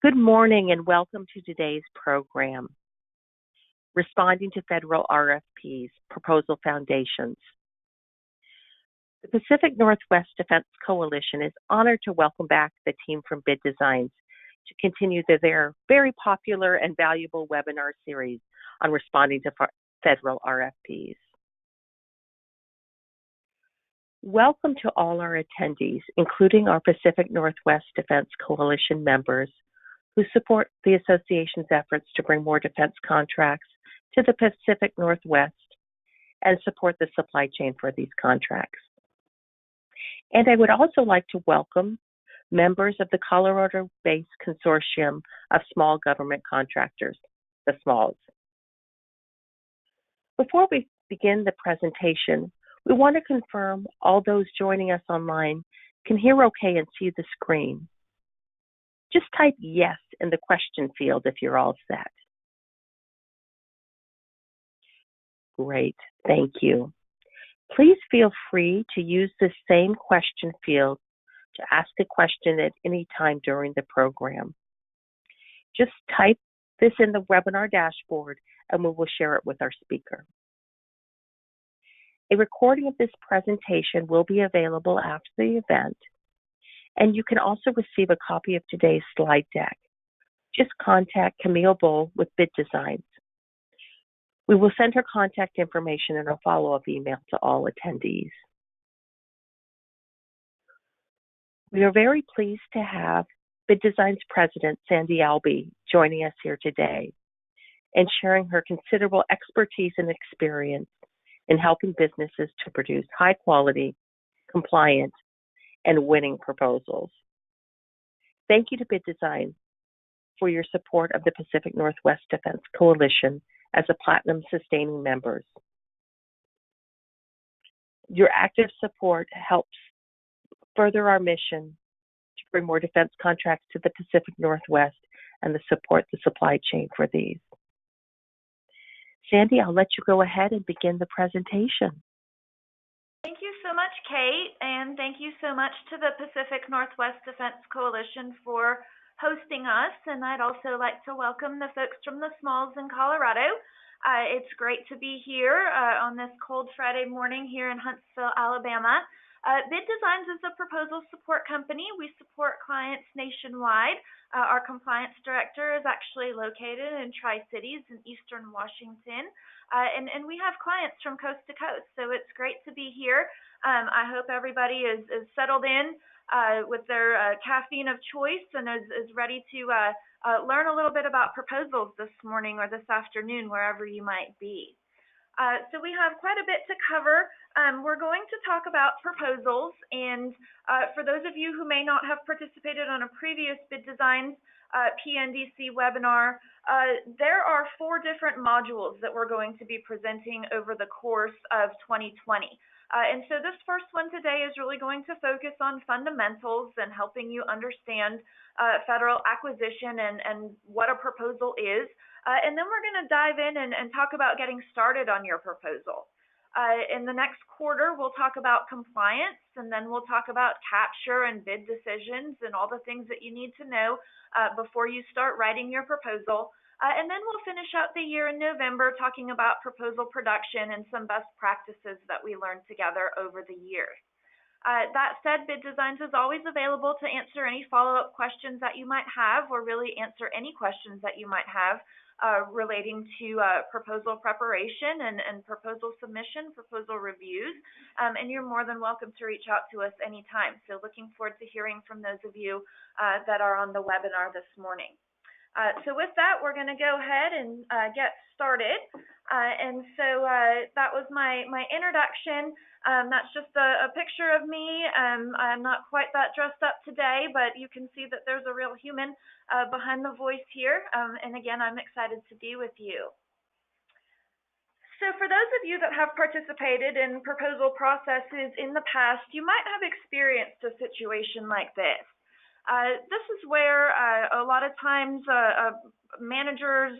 Good morning and welcome to today's program, Responding to Federal RFPs, Proposal Foundations. The Pacific Northwest Defense Coalition is honored to welcome back the team from Bid Designs to continue their very popular and valuable webinar series on responding to federal RFPs. Welcome to all our attendees, including our Pacific Northwest Defense Coalition members, who support the association's efforts to bring more defense contracts to the Pacific Northwest and support the supply chain for these contracts. And I would also like to welcome members of the Colorado-based Consortium of Small Government Contractors, the SMALS. Before we begin the presentation, we want to confirm all those joining us online can hear okay and see the screen. Just type yes in the question field if you're all set. Great, thank you. Please feel free to use the same question field to ask a question at any time during the program. Just type this in the webinar dashboard and we will share it with our speaker. A recording of this presentation will be available after the event, and you can also receive a copy of today's slide deck. Just contact Camille Bull with Bid Designs. We will send her contact information in a follow-up email to all attendees. We are very pleased to have Bid Designs President Sandy Allbee joining us here today and sharing her considerable expertise and experience in helping businesses to produce high-quality, compliant, and winning proposals. Thank you to Bid Design for your support of the Pacific Northwest Defense Coalition as a Platinum Sustaining members. Your active support helps further our mission to bring more defense contracts to the Pacific Northwest and to support the supply chain for these. Sandy, I'll let you go ahead and begin the presentation. Thank you so much, Kate, and thank you so much to the Pacific Northwest Defense Coalition for hosting us. And I'd also like to welcome the folks from the SMALS in Colorado. It's great to be here on this cold Friday morning here in Huntsville, Alabama. Bid Designs is a proposal support company. We support clients nationwide. Our compliance director is actually located in Tri-Cities in Eastern Washington. And we have clients from coast to coast, so it's great to be here. I hope everybody is settled in with their caffeine of choice and is ready to learn a little bit about proposals this morning or this afternoon, wherever you might be. So we have quite a bit to cover. We're going to talk about proposals, and for those of you who may not have participated on a previous Bid Designs PNDC webinar, there are 4 different modules that we're going to be presenting over the course of 2020. And so this first one today is really going to focus on fundamentals and helping you understand federal acquisition and what a proposal is. And then we're going to dive in and talk about getting started on your proposal. In the next quarter, we'll talk about compliance, and then we'll talk about capture and bid decisions and all the things that you need to know before you start writing your proposal. And then we'll finish out the year in November talking about proposal production and some best practices that we learned together over the years. That said, Bid Designs is always available to answer any follow-up questions that you might have, or really answer any questions that you might have relating to proposal preparation and proposal submission, proposal reviews, and you're more than welcome to reach out to us anytime. So looking forward to hearing from those of you that are on the webinar this morning. So with that, we're going to go ahead and get started. And so that was my introduction. That's just a picture of me. I'm not quite that dressed up today, but you can see that there's a real human behind the voice here. And again, I'm excited to be with you. So for those of you that have participated in proposal processes in the past, you might have experienced a situation like this. This is where a lot of times managers,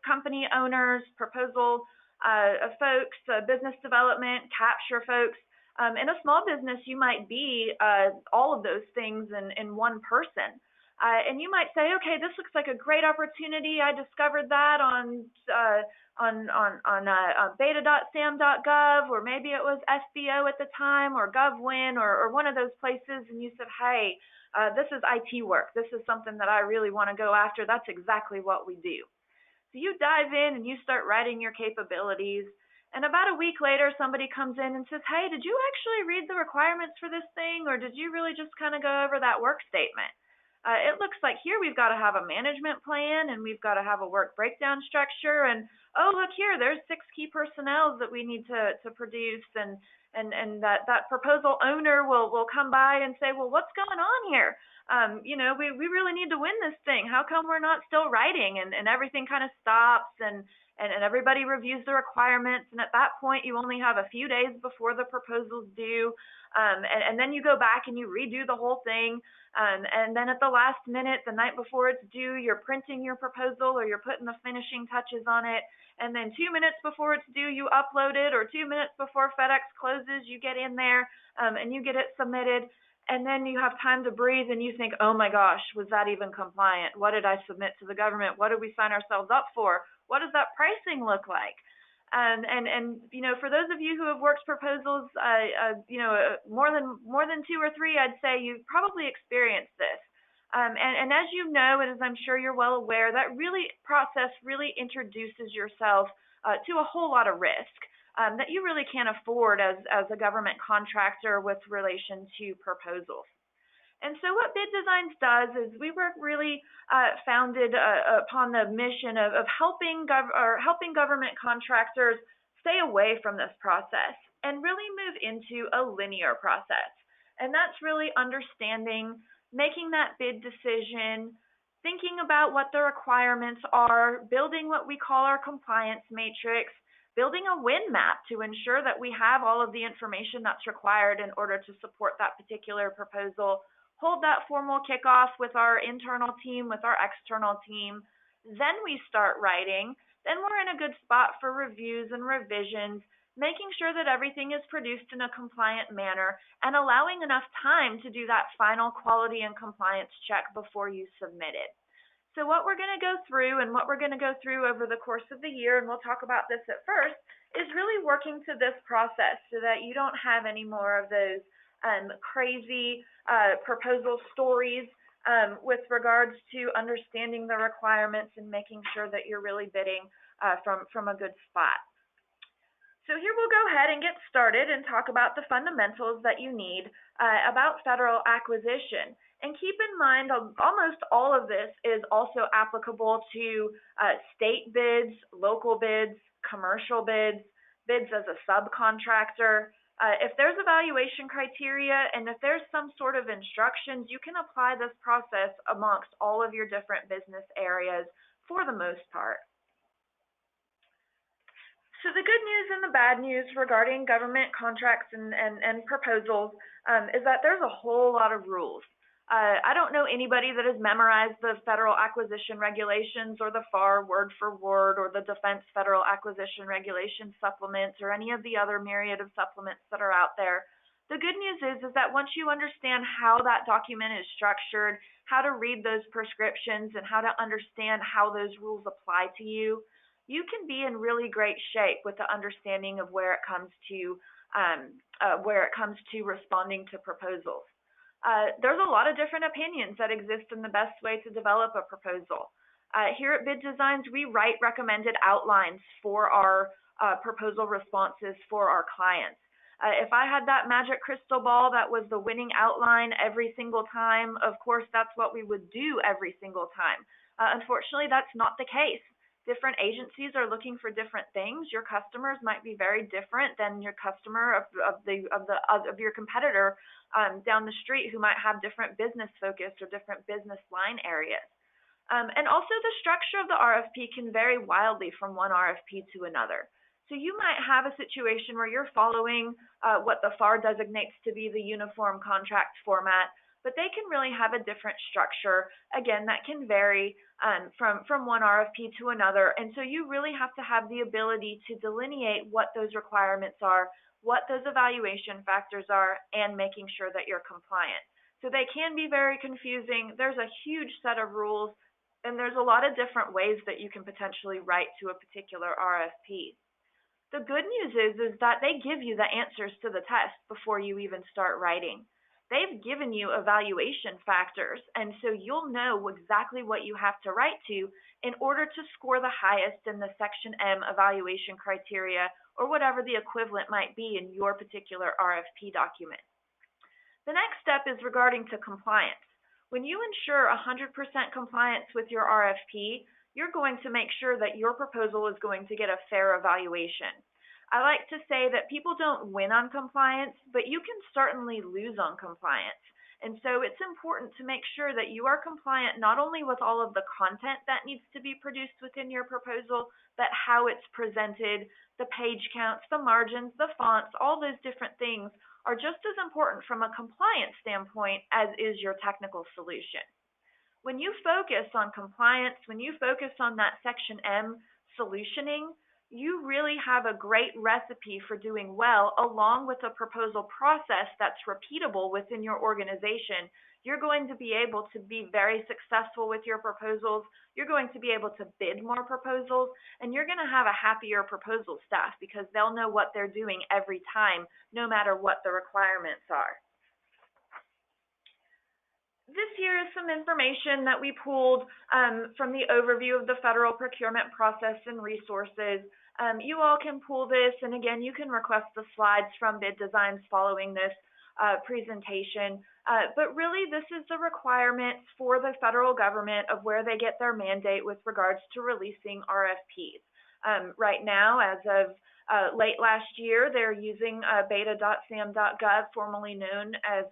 company owners, proposal folks, business development, capture folks. In a small business, you might be all of those things in one person. And you might say, okay, this looks like a great opportunity. I discovered that on beta.sam.gov, or maybe it was SBO at the time, or GovWin, or one of those places, and you said, hey, this is IT work. This is something that I really want to go after. That's exactly what we do. So you dive in and you start writing your capabilities. And about a week later, somebody comes in and says, hey, did you actually read the requirements for this thing, or did you really just kind of go over that work statement? It looks like here we've got to have a management plan, and we've got to have a work breakdown structure, and oh, look here, there's 6 key personnel that we need to produce, and that proposal owner will come by and say, well, what's going on here? We really need to win this thing. How come we're not still writing? And everything kind of stops, and everybody reviews the requirements, and at that point you only have a few days before the proposal's due, and then you go back and you redo the whole thing. And then at the last minute, the night before it's due, you're printing your proposal, or you're putting the finishing touches on it. And then 2 minutes before it's due, you upload it, or 2 minutes before FedEx closes, you get in there, and you get it submitted. And then you have time to breathe, and you think, oh my gosh, was that even compliant? What did I submit to the government? What did we sign ourselves up for? What does that pricing look like? And for those of you who have worked proposals, more than 2 or 3, I'd say you've probably experienced this. And as you know, and as I'm sure you're well aware, that process really introduces yourself to a whole lot of risk that you really can't afford as a government contractor with relation to proposals. And so what Bid Designs does is we work really founded upon the mission of helping government contractors stay away from this process and really move into a linear process. And that's really understanding, making that bid decision, thinking about what the requirements are, building what we call our compliance matrix, building a win map to ensure that we have all of the information that's required in order to support that particular proposal, hold that formal kickoff with our internal team, with our external team. Then we start writing. Then we're in a good spot for reviews and revisions, making sure that everything is produced in a compliant manner and allowing enough time to do that final quality and compliance check before you submit it. So what we're going to go through over the course of the year, and we'll talk about this at first, is really working to this process so that you don't have any more of those crazy proposal stories with regards to understanding the requirements and making sure that you're really bidding from a good spot. So here we'll go ahead and get started and talk about the fundamentals that you need about federal acquisition. And keep in mind, almost all of this is also applicable to state bids, local bids, commercial bids, bids as a subcontractor. If there's evaluation criteria and if there's some sort of instructions, you can apply this process amongst all of your different business areas for the most part. So the good news and the bad news regarding government contracts and proposals is that there's a whole lot of rules. I don't know anybody that has memorized the Federal Acquisition Regulations or the FAR word for word or the Defense Federal Acquisition Regulations supplements or any of the other myriad of supplements that are out there. The good news is that once you understand how that document is structured, how to read those prescriptions, and how to understand how those rules apply to you, you can be in really great shape with the understanding of where it comes to responding to proposals. There's a lot of different opinions that exist in the best way to develop a proposal. Here at Bid Designs, we write recommended outlines for our proposal responses for our clients. If I had that magic crystal ball that was the winning outline every single time, of course, that's what we would do every single time. Unfortunately, that's not the case. Different agencies are looking for different things. Your customers might be very different than your customer of your competitor down the street, who might have different business focus or different business line areas. And also the structure of the RFP can vary wildly from one RFP to another. So you might have a situation where you're following what the FAR designates to be the uniform contract format, but they can really have a different structure. Again, that can vary from one RFP to another. And so you really have to have the ability to delineate what those requirements are, what those evaluation factors are, and making sure that you're compliant. So they can be very confusing. There's a huge set of rules, and there's a lot of different ways that you can potentially write to a particular RFP. The good news is that they give you the answers to the test before you even start writing. They've given you evaluation factors, and so you'll know exactly what you have to write to in order to score the highest in the Section M evaluation criteria, or whatever the equivalent might be in your particular RFP document. The next step is regarding to compliance. When you ensure 100% compliance with your RFP, you're going to make sure that your proposal is going to get a fair evaluation. I like to say that people don't win on compliance, but you can certainly lose on compliance. And so it's important to make sure that you are compliant not only with all of the content that needs to be produced within your proposal, but how it's presented, the page counts, the margins, the fonts, all those different things are just as important from a compliance standpoint as is your technical solution. When you focus on compliance, when you focus on that Section M solutioning, you really have a great recipe for doing well, along with a proposal process that's repeatable within your organization. You're going to be able to be very successful with your proposals. You're going to be able to bid more proposals, and you're going to have a happier proposal staff because they'll know what they're doing every time, no matter what the requirements are. This here is some information that we pulled from the overview of the federal procurement process and resources. You all can pull this, and again, you can request the slides from Bid Designs following this presentation. But really, this is the requirements for the federal government of where they get their mandate with regards to releasing RFPs. Right now, as of late last year, they're using beta.sam.gov, formerly known as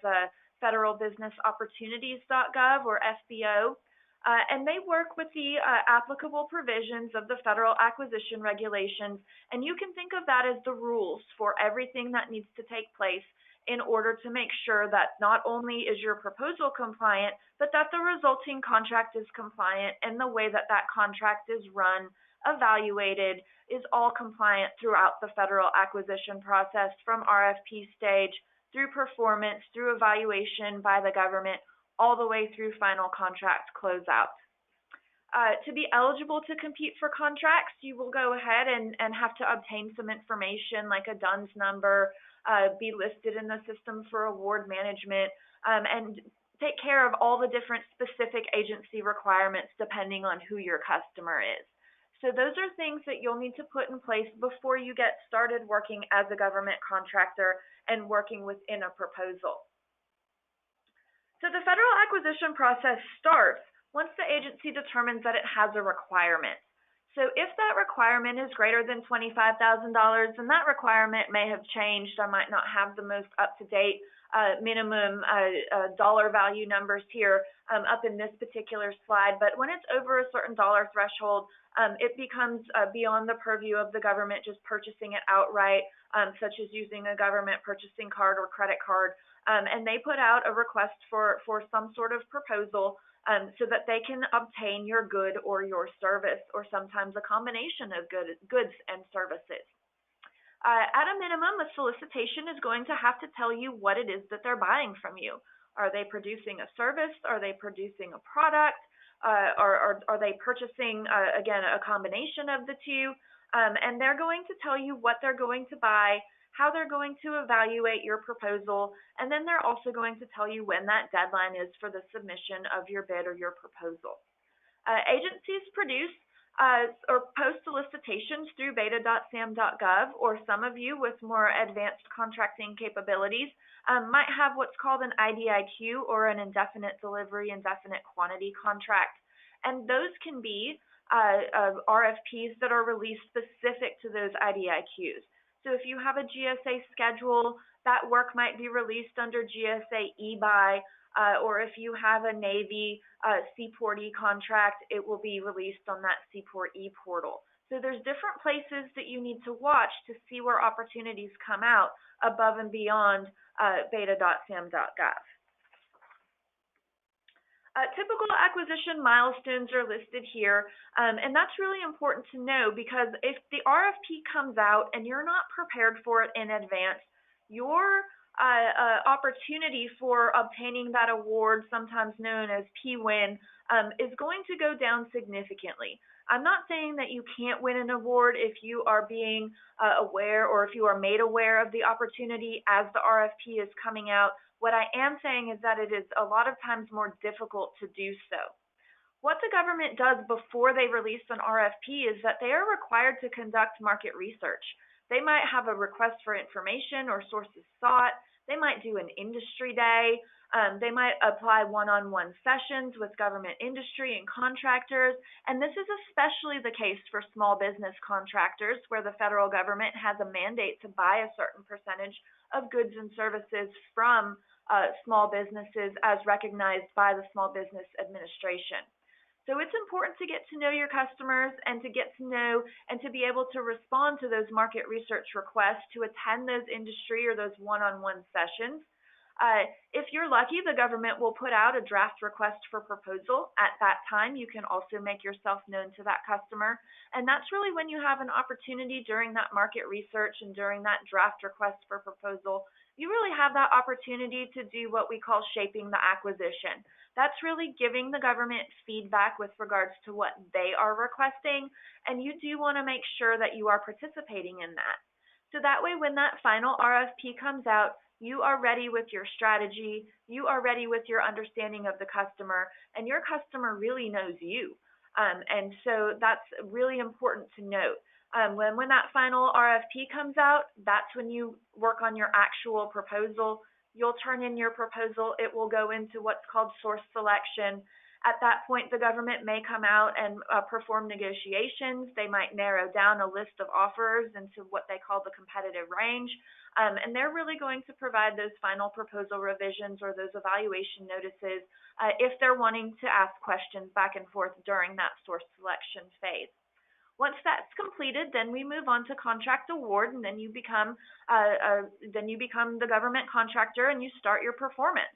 federalbusinessopportunities.gov or FBO, and they work with the applicable provisions of the federal acquisition regulations, and you can think of that as the rules for everything that needs to take place in order to make sure that not only is your proposal compliant, but that the resulting contract is compliant, and the way that that contract is run, evaluated, is all compliant throughout the federal acquisition process from RFP stage through performance, through evaluation by the government, all the way through final contract closeout. To be eligible to compete for contracts, you will go ahead and have to obtain some information like a DUNS number, be listed in the system for award management, and take care of all the different specific agency requirements depending on who your customer is. So those are things that you'll need to put in place before you get started working as a government contractor and working within a proposal. So the federal acquisition process starts once the agency determines that it has a requirement. So if that requirement is greater than $25,000, and that requirement may have changed, I might not have the most up-to-date minimum dollar value numbers here up in this particular slide, but when it's over a certain dollar threshold, it becomes beyond the purview of the government just purchasing it outright, such as using a government purchasing card or credit card, and they put out a request for some sort of proposal so that they can obtain your good or your service, or sometimes a combination of goods and services. At a minimum, a solicitation is going to have to tell you what it is that they're buying from you. Are they producing a service? Are they producing a product? Are they purchasing, again, a combination of the two? And they're going to tell you what they're going to buy, how they're going to evaluate your proposal, and then they're also going to tell you when that deadline is for the submission of your bid or your proposal. Agencies produce or post solicitations through beta.sam.gov, or some of you with more advanced contracting capabilities might have what's called an IDIQ, or an indefinite delivery, indefinite quantity contract. And those can be RFPs that are released specific to those IDIQs. So if you have a GSA schedule, that work might be released under GSA eBuy, or if you have a Navy Seaport E contract, it will be released on that Seaport E portal. So there's different places that you need to watch to see where opportunities come out above and beyond beta.sam.gov. Typical acquisition milestones are listed here, and that's really important to know, because if the RFP comes out and you're not prepared for it in advance, your opportunity for obtaining that award, sometimes known as P-win, is going to go down significantly. I'm not saying that you can't win an award if you are being aware, or if you are made aware of the opportunity as the RFP is coming out. What I am saying is that it is a lot of times more difficult to do so. What the government does before they release an RFP is that they are required to conduct market research. They might have a request for information or sources sought. They might do an industry day. They might apply one-on-one sessions with government industry and contractors. And this is especially the case for small business contractors, where the federal government has a mandate to buy a certain percentage of goods and services from small businesses as recognized by the Small Business Administration. So it's important to get to know your customers and to get to know and to be able to respond to those market research requests, to attend those industry or those one-on-one sessions. If you're lucky, the government will put out a draft request for proposal. At that time, you can also make yourself known to that customer. And that's really when you have an opportunity during that market research and during that draft request for proposal. You really have that opportunity to do what we call shaping the acquisition. That's really giving the government feedback with regards to what they are requesting, and you do want to make sure that you are participating in that. So that way, when that final RFP comes out, you are ready with your strategy, you are ready with your understanding of the customer, and your customer really knows you. And so that's really important to note. When that final RFP comes out, that's when you work on your actual proposal. You'll turn in your proposal. It will go into what's called source selection. At that point, the government may come out and perform negotiations. They might narrow down a list of offers into what they call the competitive range. And they're really going to provide those final proposal revisions or those evaluation notices if they're wanting to ask questions back and forth during that source selection phase. Once that's completed, then we move on to contract award, and then you become the government contractor and you start your performance.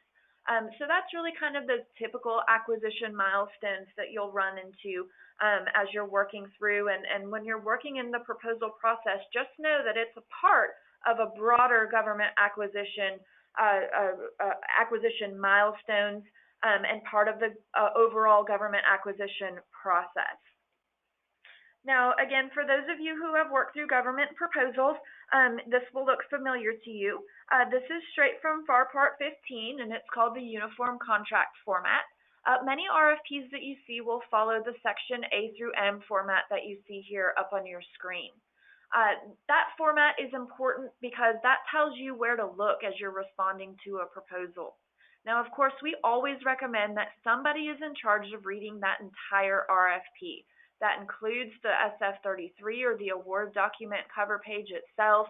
So that's really kind of the typical acquisition milestones that you'll run into as you're working through. And when you're working in the proposal process, just know that it's a part of a broader government acquisition milestones and part of the overall government acquisition process. Now, again, for those of you who have worked through government proposals, this will look familiar to you. This is straight from FAR Part 15, and it's called the Uniform Contract Format. Many RFPs that you see will follow the Section A through M format that you see here up on your screen. That format is important because that tells you where to look as you're responding to a proposal. Now, of course, we always recommend that somebody is in charge of reading that entire RFP. That includes the SF-33 or the award document cover page itself.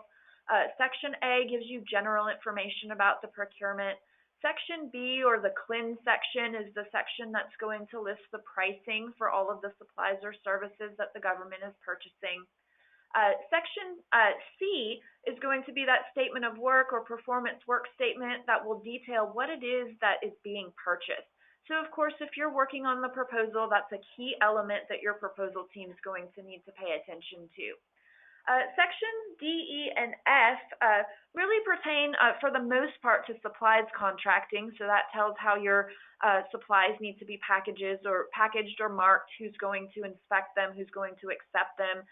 Section A gives you general information about the procurement. Section B, or the CLIN section, is the section that's going to list the pricing for all of the supplies or services that the government is purchasing. Section C is going to be that statement of work or performance work statement that will detail what it is that is being purchased. So, of course, if you're working on the proposal, that's a key element that your proposal team is going to need to pay attention to. Sections D, E, and F really pertain, for the most part, to supplies contracting. So that tells how your supplies need to be packaged or marked, who's going to inspect them, who's going to accept them,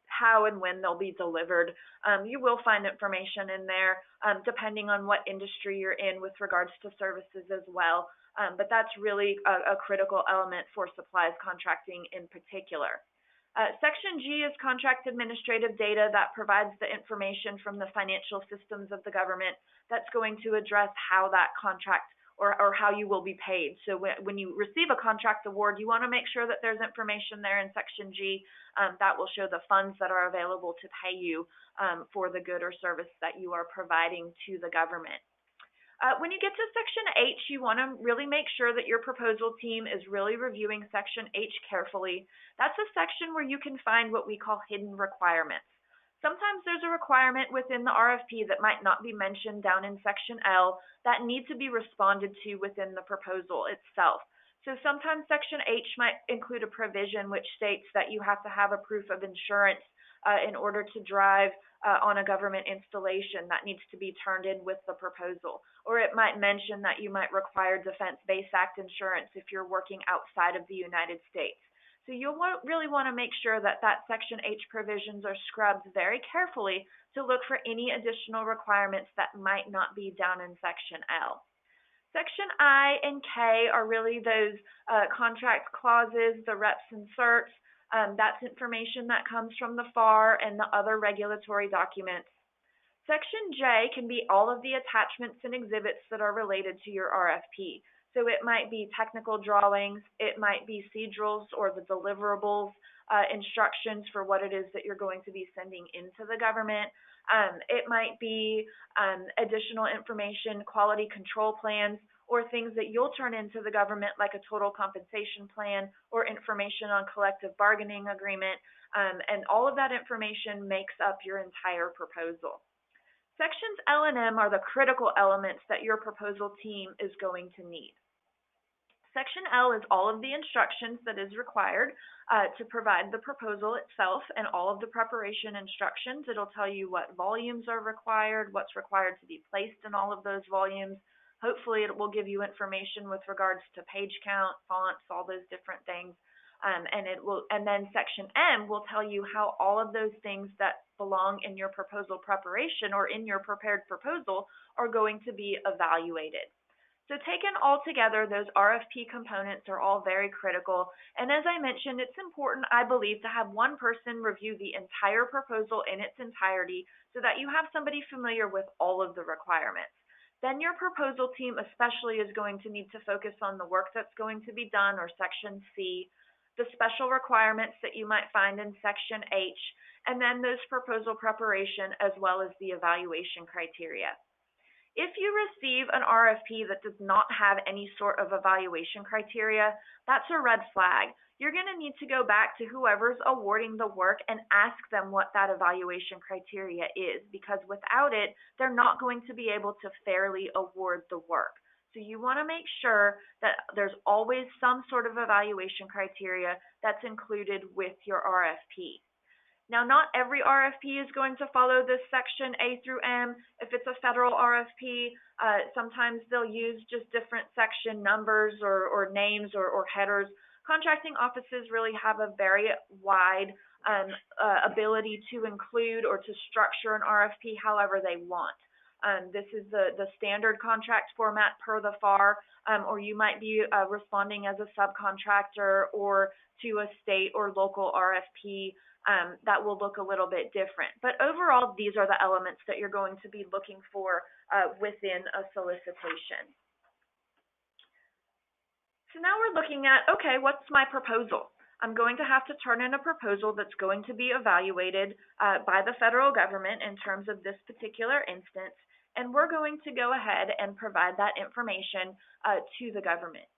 how and when they'll be delivered. You will find information in there, depending on what industry you're in with regards to services as well. But that's really a critical element for supplies contracting in particular. Section G is contract administrative data that provides the information from the financial systems of the government that's going to address how that contract or how you will be paid. So when you receive a contract award, you want to make sure that there's information there in Section G that will show the funds that are available to pay you for the good or service that you are providing to the government. When you get to Section H, you want to really make sure that your proposal team is really reviewing Section H carefully. That's a section where you can find what we call hidden requirements. Sometimes there's a requirement within the RFP that might not be mentioned down in Section L that need to be responded to within the proposal itself. So sometimes Section H might include a provision which states that you have to have a proof of insurance in order to drive on a government installation that needs to be turned in with the proposal. Or it might mention that you might require Defense Base Act insurance if you're working outside of the United States. So you'll really want to make sure that Section H provisions are scrubbed very carefully to look for any additional requirements that might not be down in Section L. Section I and K are really those contract clauses, the reps and certs. That's information that comes from the FAR and the other regulatory documents. Section J can be all of the attachments and exhibits that are related to your RFP. So it might be technical drawings, it might be procedurals or the deliverables, instructions for what it is that you're going to be sending into the government. It might be additional information, quality control plans, or things that you'll turn into the government like a total compensation plan or information on collective bargaining agreement. And all of that information makes up your entire proposal. Sections L and M are the critical elements that your proposal team is going to need. Section L is all of the instructions that is required to provide the proposal itself and all of the preparation instructions. It'll tell you what volumes are required, what's required to be placed in all of those volumes. Hopefully it will give you information with regards to page count, fonts, all those different things. And then Section M will tell you how all of those things that belong in your proposal preparation or in your prepared proposal are going to be evaluated. So taken all together, those RFP components are all very critical. And as I mentioned, it's important, I believe, to have one person review the entire proposal in its entirety so that you have somebody familiar with all of the requirements. Then your proposal team especially is going to need to focus on the work that's going to be done, or Section C, the special requirements that you might find in Section H, and then those proposal preparation as well as the evaluation criteria. If you receive an RFP that does not have any sort of evaluation criteria, that's a red flag. You're going to need to go back to whoever's awarding the work and ask them what that evaluation criteria is, because without it, they're not going to be able to fairly award the work. So you want to make sure that there's always some sort of evaluation criteria that's included with your RFP. Now, not every RFP is going to follow this section A through M. If it's a federal RFP, sometimes they'll use just different section numbers or names or headers. Contracting offices really have a very wide ability to include or to structure an RFP however they want. This is the standard contract format per the FAR, or you might be responding as a subcontractor or to a state or local RFP that will look a little bit different. But overall, these are the elements that you're going to be looking for within a solicitation. So now we're looking at, okay, what's my proposal? I'm going to have to turn in a proposal that's going to be evaluated by the federal government in terms of this particular instance, and we're going to go ahead and provide that information to the government.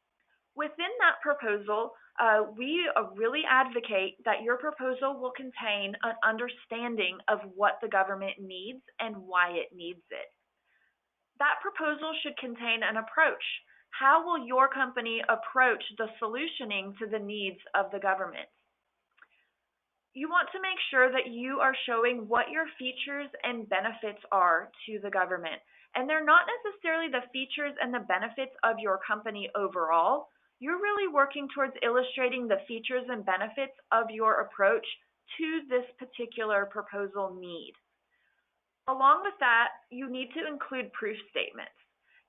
Within that proposal, we really advocate that your proposal will contain an understanding of what the government needs and why it needs it. That proposal should contain an approach. How will your company approach the solutioning to the needs of the government? You want to make sure that you are showing what your features and benefits are to the government. And they're not necessarily the features and the benefits of your company overall. You're really working towards illustrating the features and benefits of your approach to this particular proposal need. Along with that, you need to include proof statements.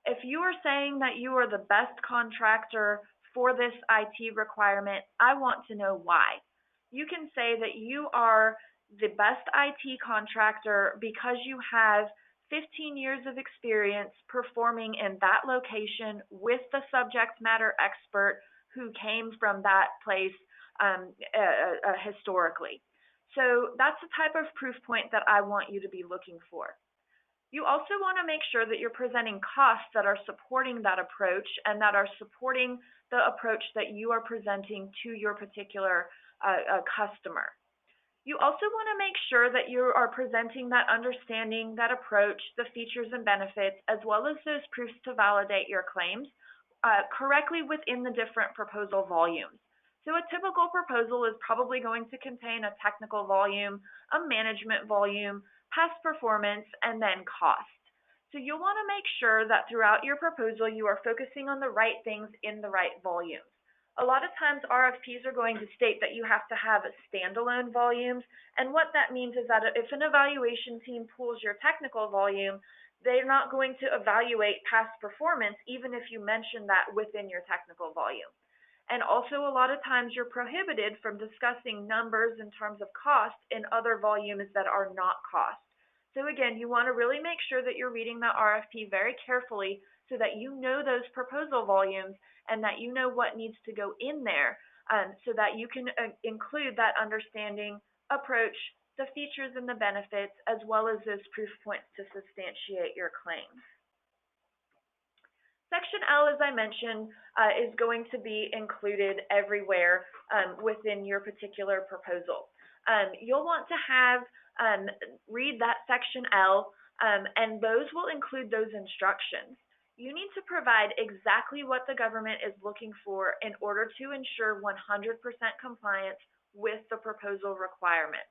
If you are saying that you are the best contractor for this IT requirement, I want to know why. You can say that you are the best IT contractor because you have 15 years of experience performing in that location with the subject matter expert who came from that place historically. So that's the type of proof point that I want you to be looking for. You also want to make sure that you're presenting costs that are supporting that approach and that are supporting the approach that you are presenting to your particular customer. You also want to make sure that you are presenting that understanding, that approach, the features and benefits, as well as those proofs to validate your claims correctly within the different proposal volumes. So a typical proposal is probably going to contain a technical volume, a management volume, past performance, and then cost. So you'll want to make sure that throughout your proposal you are focusing on the right things in the right volumes. A lot of times RFPs are going to state that you have to have standalone volumes, and what that means is that if an evaluation team pulls your technical volume, they're not going to evaluate past performance even if you mention that within your technical volume. And also a lot of times you're prohibited from discussing numbers in terms of cost in other volumes that are not cost. So again, you want to really make sure that you're reading that RFP very carefully so that you know those proposal volumes and that you know what needs to go in there, so that you can include that understanding, approach, the features and the benefits, as well as those proof points to substantiate your claims. Section L, as I mentioned, is going to be included everywhere within your particular proposal. You'll want to have read that Section L, and those will include those instructions. You need to provide exactly what the government is looking for in order to ensure 100% compliance with the proposal requirements.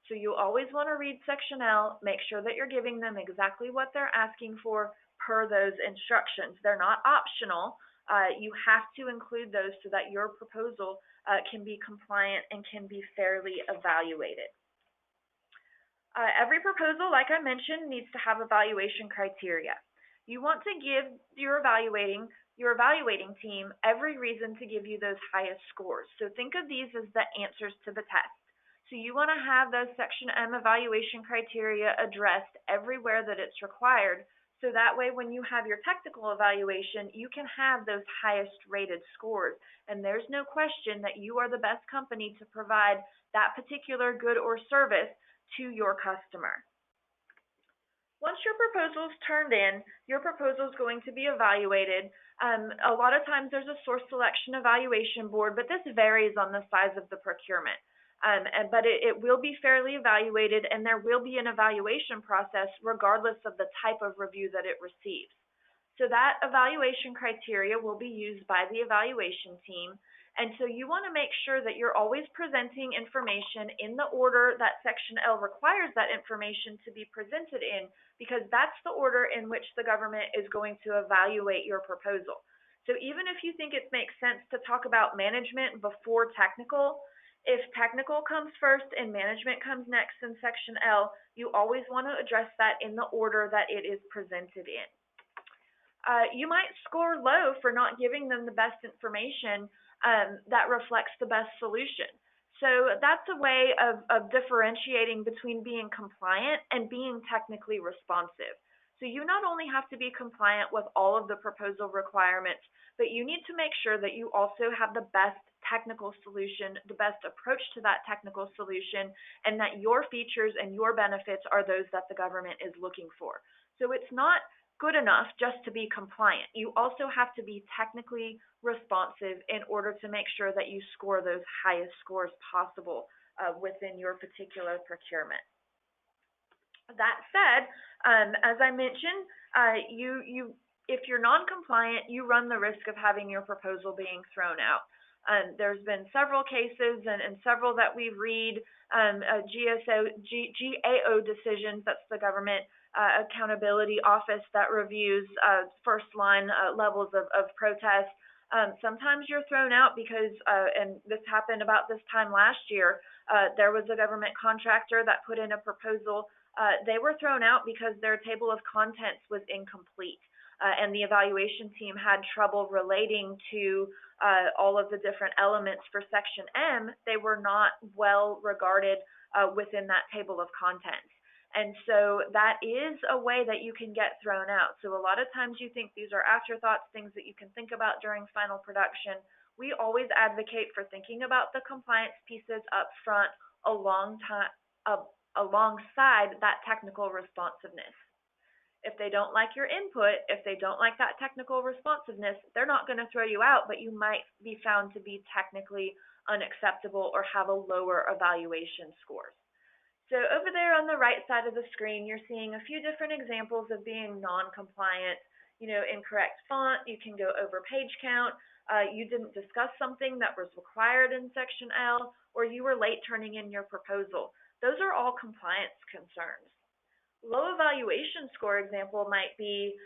So you always want to read Section L, make sure that you're giving them exactly what they're asking for per those instructions. They're not optional. You have to include those so that your proposal can be compliant and can be fairly evaluated. Every proposal, like I mentioned, needs to have evaluation criteria. You want to give your evaluating team every reason to give you those highest scores. So think of these as the answers to the test. So you want to have those Section M evaluation criteria addressed everywhere that it's required, so that way when you have your technical evaluation, you can have those highest rated scores, and there's no question that you are the best company to provide that particular good or service to your customer. Once your proposal is turned in, your proposal is going to be evaluated. A lot of times there's a source selection evaluation board, but this varies on the size of the procurement. But it will be fairly evaluated, and there will be an evaluation process regardless of the type of review that it receives. So that evaluation criteria will be used by the evaluation team. And so you want to make sure that you're always presenting information in the order that Section L requires that information to be presented in, because that's the order in which the government is going to evaluate your proposal. So even if you think it makes sense to talk about management before technical, if technical comes first and management comes next in Section L, you always want to address that in the order that it is presented in. You might score low for not giving them the best information that reflects the best solution. So that's a way of differentiating between being compliant and being technically responsive. So you not only have to be compliant with all of the proposal requirements, but you need to make sure that you also have the best technical solution, the best approach to that technical solution, and that your features and your benefits are those that the government is looking for. So it's not good enough just to be compliant. You also have to be technically responsive in order to make sure that you score those highest scores possible within your particular procurement. That said, as I mentioned, if you're non-compliant, you run the risk of having your proposal being thrown out. There's been several cases and several that we read, GAO decisions, that's the Government Accountability Office that reviews first line levels of protest. Sometimes you're thrown out because, and this happened about this time last year, there was a government contractor that put in a proposal. They were thrown out because their table of contents was incomplete. And the evaluation team had trouble relating to all of the different elements for Section M. They were not well regarded within that table of contents. And so that is a way that you can get thrown out. So a lot of times you think these are afterthoughts, things that you can think about during final production. We always advocate for thinking about the compliance pieces up front alongside that technical responsiveness. If they don't like your input, if they don't like that technical responsiveness, they're not going to throw you out, but you might be found to be technically unacceptable or have a lower evaluation scores. So over there on the right side of the screen, you're seeing a few different examples of being non-compliant. Incorrect font, you can go over page count, you didn't discuss something that was required in Section L, or you were late turning in your proposal. Those are all compliance concerns. Low evaluation score example might be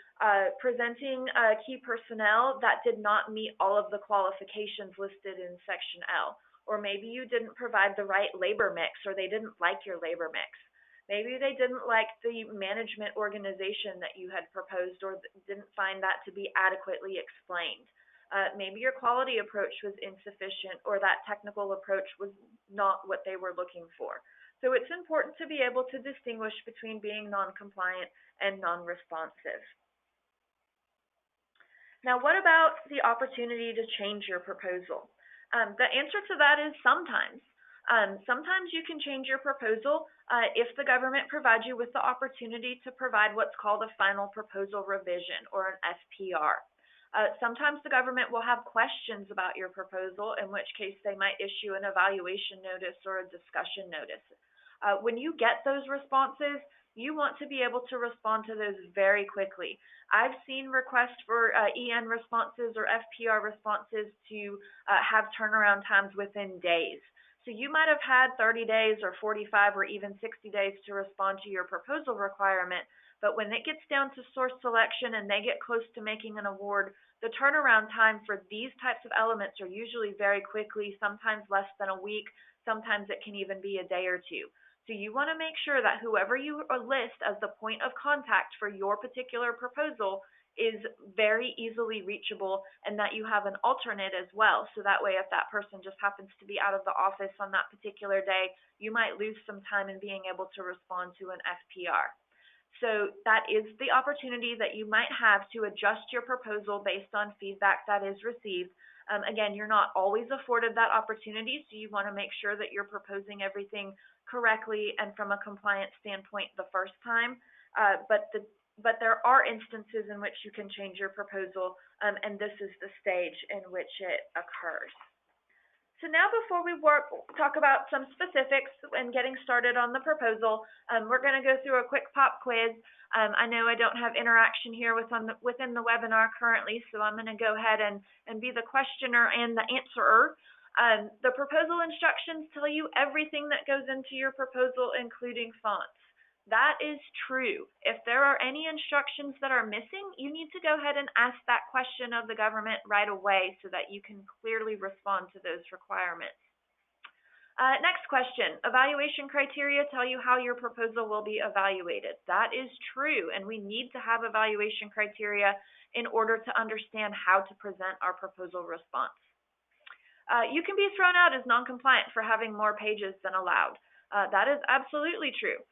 presenting key personnel that did not meet all of the qualifications listed in Section L. Or maybe you didn't provide the right labor mix, or they didn't like your labor mix. Maybe they didn't like the management organization that you had proposed, or didn't find that to be adequately explained. Maybe your quality approach was insufficient, or that technical approach was not what they were looking for. So it's important to be able to distinguish between being non-compliant and non-responsive. Now, what about the opportunity to change your proposal? The answer to that is sometimes. Sometimes you can change your proposal if the government provides you with the opportunity to provide what's called a final proposal revision, or an FPR. Sometimes the government will have questions about your proposal, in which case they might issue an evaluation notice or a discussion notice. When you get those responses, you want to be able to respond to those very quickly. I've seen requests for EN responses or FPR responses to have turnaround times within days. So you might have had 30 days or 45 or even 60 days to respond to your proposal requirement, but when it gets down to source selection and they get close to making an award, the turnaround time for these types of elements are usually very quickly, sometimes less than a week, sometimes it can even be a day or two. So you want to make sure that whoever you list as the point of contact for your particular proposal is very easily reachable, and that you have an alternate as well. So that way, if that person just happens to be out of the office on that particular day, you might lose some time in being able to respond to an FPR. So that is the opportunity that you might have to adjust your proposal based on feedback that is received. Again, you're not always afforded that opportunity, so you want to make sure that you're proposing everything correctly and from a compliance standpoint the first time. But there are instances in which you can change your proposal, and this is the stage in which it occurs. So now, before we talk about some specifics and getting started on the proposal, we're going to go through a quick pop quiz. I know I don't have interaction here within the webinar currently, so I'm going to go ahead and be the questioner and the answerer. The proposal instructions tell you everything that goes into your proposal, including fonts. That is true. If there are any instructions that are missing, you need to go ahead and ask that question of the government right away so that you can clearly respond to those requirements. Next question. Evaluation criteria tell you how your proposal will be evaluated. That is true, and we need to have evaluation criteria in order to understand how to present our proposal response. You can be thrown out as non-compliant for having more pages than allowed. That is absolutely true.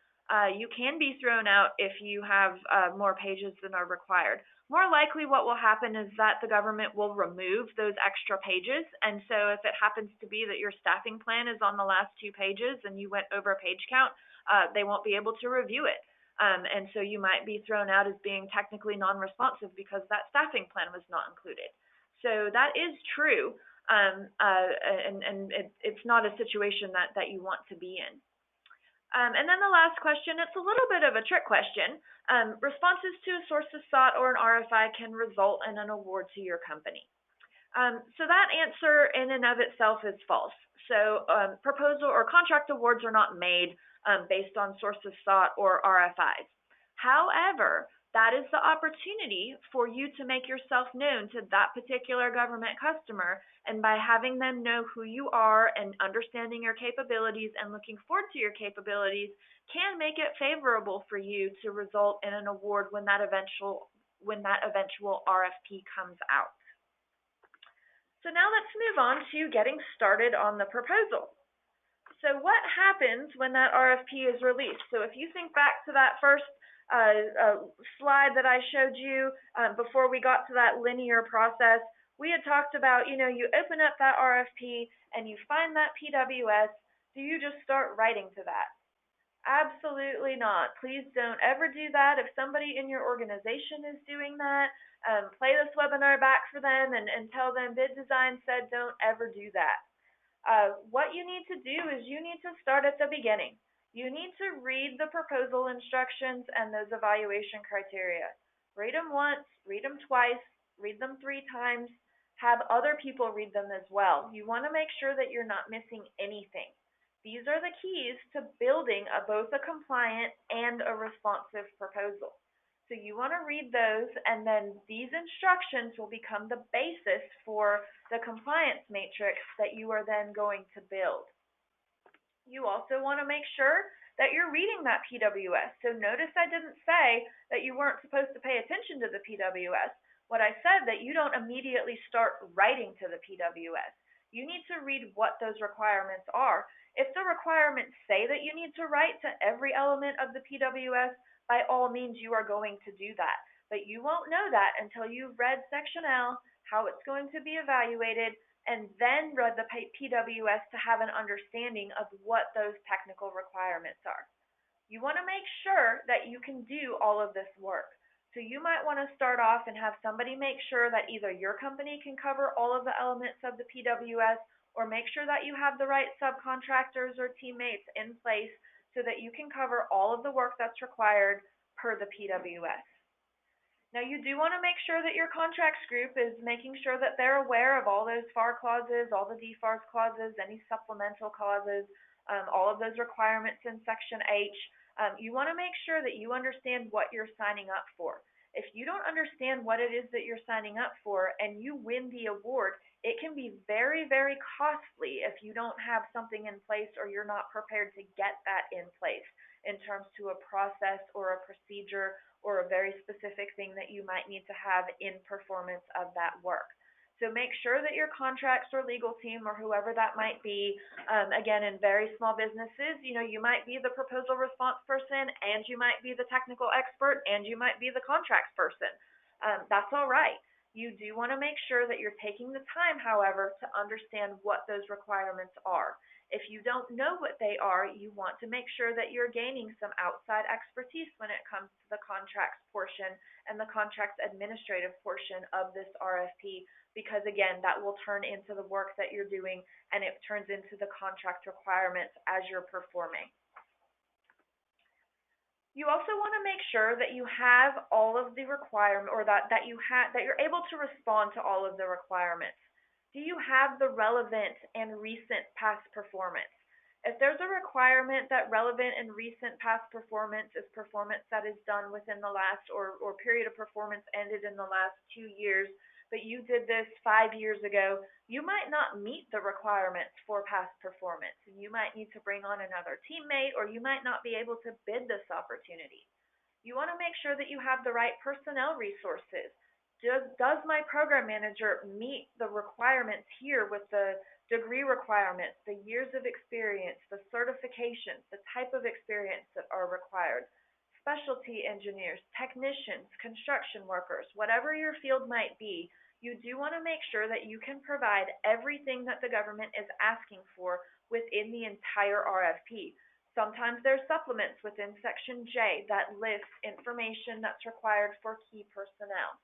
You can be thrown out if you have more pages than are required. More likely what will happen is that the government will remove those extra pages, and so if it happens to be that your staffing plan is on the last 2 pages and you went over page count, they won't be able to review it. And so you might be thrown out as being technically non-responsive because that staffing plan was not included. So that is true, and it's not a situation that you want to be in. And then the last question, it's a little bit of a trick question. Responses to a sources sought or an RFI can result in an award to your company. So that answer in and of itself is false. So proposal or contract awards are not made based on sources sought or RFIs. However, that is the opportunity for you to make yourself known to that particular government customer, and by having them know who you are and understanding your capabilities and looking forward to your capabilities can make it favorable for you to result in an award when that eventual RFP comes out. So now let's move on to getting started on the proposal. So what happens when that RFP is released? So if you think back to that first slide that I showed you before we got to that linear process, we had talked about, you open up that RFP and you find that PWS. Do you just start writing to that? Absolutely not. Please don't ever do that. If somebody in your organization is doing that, play this webinar back for them and tell them bid design said don't ever do that. What you need to do is you need to start at the beginning. You need to read the proposal instructions and those evaluation criteria. Read them once, read them twice, read them 3 times, have other people read them as well. You want to make sure that you're not missing anything. These are the keys to building both a compliant and a responsive proposal. So you want to read those, and then these instructions will become the basis for the compliance matrix that you are then going to build. You also want to make sure that you're reading that PWS. So notice I didn't say that you weren't supposed to pay attention to the PWS. What I said that you don't immediately start writing to the PWS. You need to read what those requirements are. If the requirements say that you need to write to every element of the PWS, by all means you are going to do that. But you won't know that until you've read Section L, how it's going to be evaluated, and then read the PWS to have an understanding of what those technical requirements are. You want to make sure that you can do all of this work. So you might want to start off and have somebody make sure that either your company can cover all of the elements of the PWS, or make sure that you have the right subcontractors or teammates in place so that you can cover all of the work that's required per the PWS. Now, you do want to make sure that your contracts group is making sure that they're aware of all those FAR clauses, all the DFARS clauses, any supplemental clauses, all of those requirements in Section H. You want to make sure that you understand what you're signing up for. If you don't understand what it is that you're signing up for and you win the award, it can be very, very costly if you don't have something in place or you're not prepared to get that in place in terms to a process or a procedure or a very specific thing that you might need to have in performance of that work. So make sure that your contracts or legal team or whoever that might be, again, in very small businesses, you might be the proposal response person and you might be the technical expert and you might be the contracts person. That's all right. You do want to make sure that you're taking the time, however, to understand what those requirements are. If you don't know what they are, you want to make sure that you're gaining some outside expertise when it comes to the contracts portion and the contracts administrative portion of this RFP, because again, that will turn into the work that you're doing and it turns into the contract requirements as you're performing. You also want to make sure that you have all of the requirements, or that you're able to respond to all of the requirements. Do you have the relevant and recent past performance? If there's a requirement that relevant and recent past performance is performance that is done within the last or period of performance ended in the last 2 years, but you did this 5 years ago, you might not meet the requirements for past performance, and you might need to bring on another teammate, or you might not be able to bid this opportunity. You want to make sure that you have the right personnel resources. Does my program manager meet the requirements here with the degree requirements, the years of experience, the certifications, the type of experience that are required? Specialty engineers, technicians, construction workers, whatever your field might be, you do want to make sure that you can provide everything that the government is asking for within the entire RFP. Sometimes there's supplements within Section J that lists information that's required for key personnel.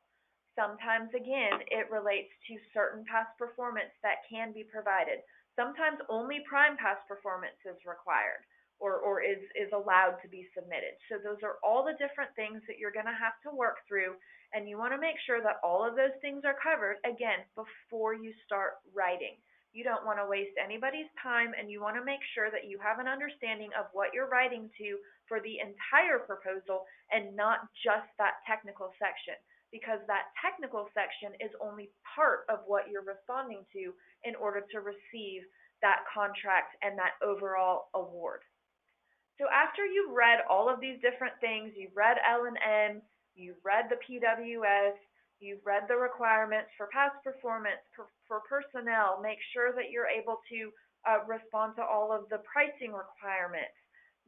Sometimes, again, it relates to certain past performance that can be provided. Sometimes only prime past performance is required or is allowed to be submitted. So those are all the different things that you're going to have to work through, and you want to make sure that all of those things are covered, again, before you start writing. You don't want to waste anybody's time, and you want to make sure that you have an understanding of what you're writing to for the entire proposal and not just that technical section, because that technical section is only part of what you're responding to in order to receive that contract and that overall award. So after you've read all of these different things, you've read L&M, you've read the PWS, you've read the requirements for past performance, for personnel, make sure that you're able to respond to all of the pricing requirements.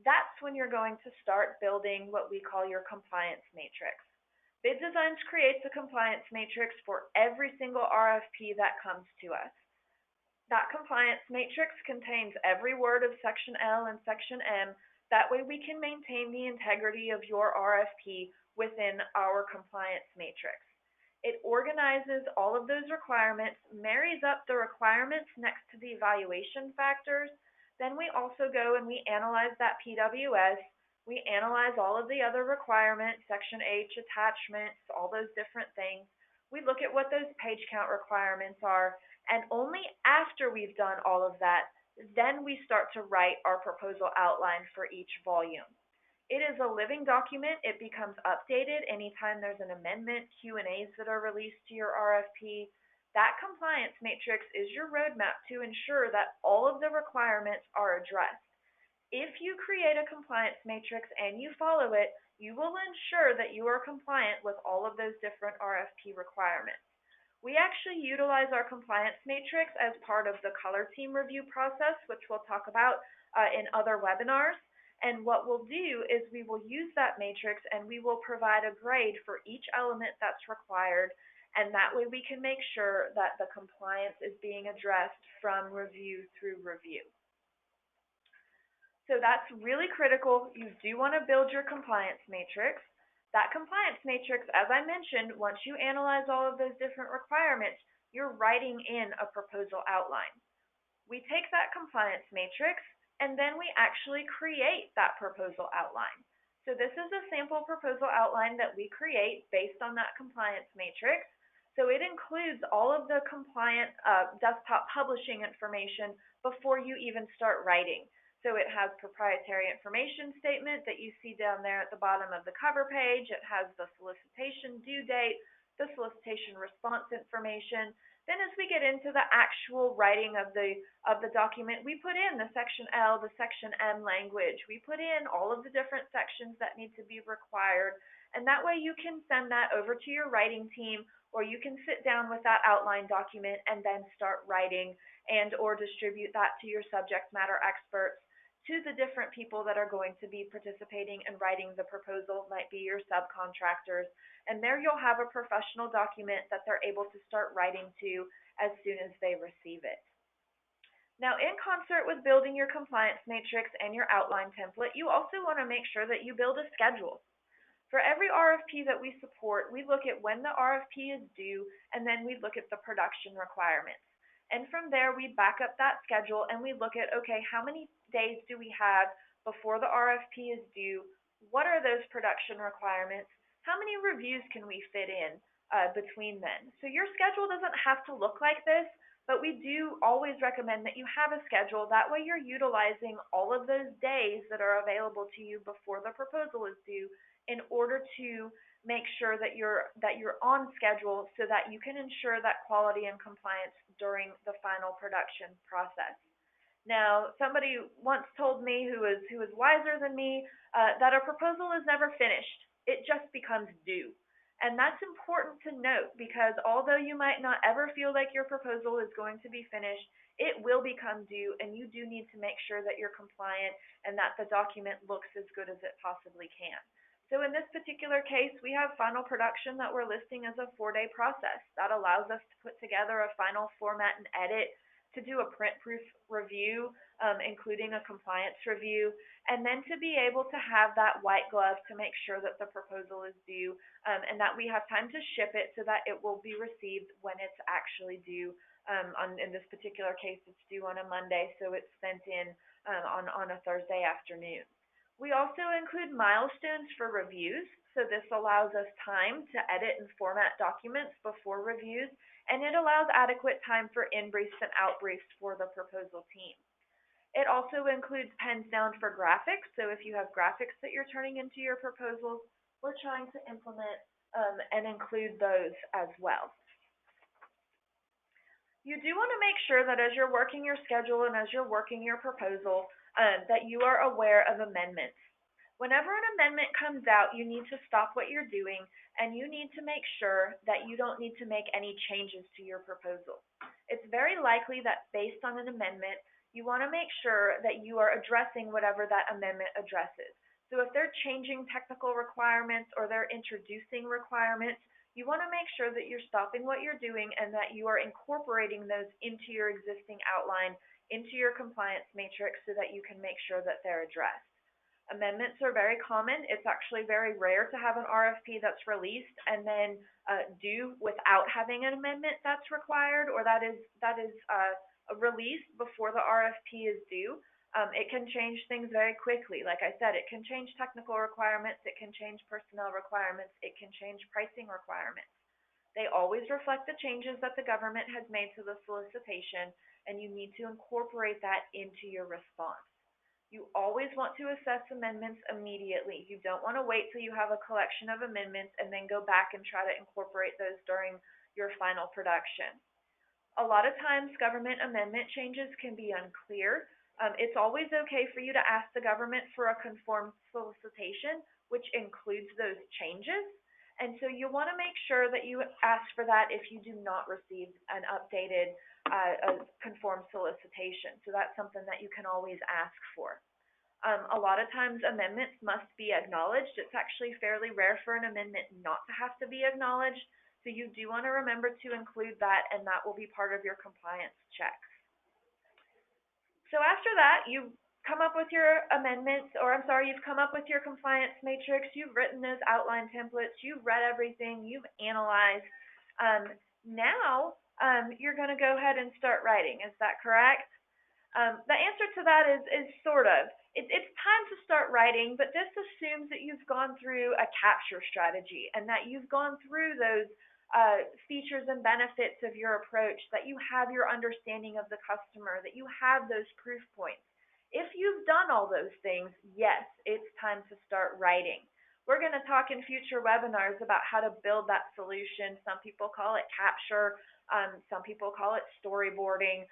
That's when you're going to start building what we call your compliance matrix. Bid Designs creates a compliance matrix for every single RFP that comes to us. That compliance matrix contains every word of Section L and Section M. That way we can maintain the integrity of your RFP within our compliance matrix. It organizes all of those requirements, marries up the requirements next to the evaluation factors. Then we also go and we analyze that PWS. We analyze all of the other requirements, Section H, attachments, all those different things. We look at what those page count requirements are, and only after we've done all of that, Then we start to write our proposal outline for each volume. It is a living document. It becomes updated anytime there's an amendment, Q&As that are released to your RFP. That compliance matrix is your roadmap to ensure that all of the requirements are addressed. If you create a compliance matrix and you follow it, you will ensure that you are compliant with all of those different RFP requirements. We actually utilize our compliance matrix as part of the color team review process, which we'll talk about in other webinars. And what we'll do is we will use that matrix and we will provide a grade for each element that's required. And that way we can make sure that the compliance is being addressed from review through review. So that's really critical. You do want to build your compliance matrix. That compliance matrix, as I mentioned, once you analyze all of those different requirements, you're writing in a proposal outline. We take that compliance matrix and then we actually create that proposal outline. So this is a sample proposal outline that we create based on that compliance matrix. So it includes all of the compliant desktop publishing information before you even start writing. So it has proprietary information statement that you see down there at the bottom of the cover page. It has the solicitation due date, the solicitation response information. Then as we get into the actual writing of the document, we put in the section L, the section M language. We put in all of the different sections that need to be required. And that way you can send that over to your writing team, or you can sit down with that outline document and then start writing and or distribute that to your subject matter experts, to the different people that are going to be participating and writing the proposal, might be your subcontractors. And there you'll have a professional document that they're able to start writing to as soon as they receive it. Now, in concert with building your compliance matrix and your outline template, you also want to make sure that you build a schedule. For every RFP that we support, we look at when the RFP is due, and then we look at the production requirements. And from there, we back up that schedule and we look at, okay, how many days do we have before the RFP is due? What are those production requirements? How many reviews can we fit in between then? So your schedule doesn't have to look like this, but we do always recommend that you have a schedule. That way you're utilizing all of those days that are available to you before the proposal is due in order to make sure that you're on schedule so that you can ensure that quality and compliance during the final production process. Now, somebody once told me who was wiser than me that a proposal is never finished. It just becomes due. And that's important to note because although you might not ever feel like your proposal is going to be finished, it will become due, and you do need to make sure that you're compliant and that the document looks as good as it possibly can. So in this particular case, we have final production that we're listing as a 4-day process. That allows us to put together a final format and edit, to do a print-proof review, including a compliance review, and then to be able to have that white glove to make sure that the proposal is due and that we have time to ship it so that it will be received when it's actually due. In this particular case, it's due on a Monday, so it's sent in on a Thursday afternoon. We also include milestones for reviews, so this allows us time to edit and format documents before reviews, and it allows adequate time for in-briefs and out-briefs for the proposal team. It also includes pens down for graphics, so if you have graphics that you're turning into your proposals, we're trying to implement and include those as well. You do want to make sure that as you're working your schedule and as you're working your proposal, that you are aware of amendments. Whenever an amendment comes out, you need to stop what you're doing and you need to make sure that you don't need to make any changes to your proposal. It's very likely that based on an amendment, you want to make sure that you are addressing whatever that amendment addresses. So if they're changing technical requirements or they're introducing requirements, you want to make sure that you're stopping what you're doing and that you are incorporating those into your existing outline, into your compliance matrix so that you can make sure that they're addressed. Amendments are very common. It's actually very rare to have an RFP that's released and then due without having an amendment that's required or that is released before the RFP is due. It can change things very quickly. Like I said, it can change technical requirements, it can change personnel requirements, it can change pricing requirements. They always reflect the changes that the government has made to the solicitation, and you need to incorporate that into your response. You always want to assess amendments immediately. You don't want to wait till you have a collection of amendments and then go back and try to incorporate those during your final production. A lot of times government amendment changes can be unclear. It's always okay for you to ask the government for a conformed solicitation, which includes those changes. And so you want to make sure that you ask for that if you do not receive an updated conformed solicitation. So that's something that you can always ask for. A lot of times amendments must be acknowledged. It's actually fairly rare for an amendment not to have to be acknowledged. So you do want to remember to include that, and that will be part of your compliance checks. So after that, you come up with your amendments, or I'm sorry, you've come up with your compliance matrix, you've written those outline templates, you've read everything, you've analyzed. Now you're going to go ahead and start writing. Is that correct? The answer to that is sort of. It's time to start writing, but this assumes that you've gone through a capture strategy and that you've gone through those features and benefits of your approach, that you have your understanding of the customer, that you have those proof points. If you've done all those things, yes, it's time to start writing. We're going to talk in future webinars about how to build that solution. Some people call it capture. Some people call it storyboarding.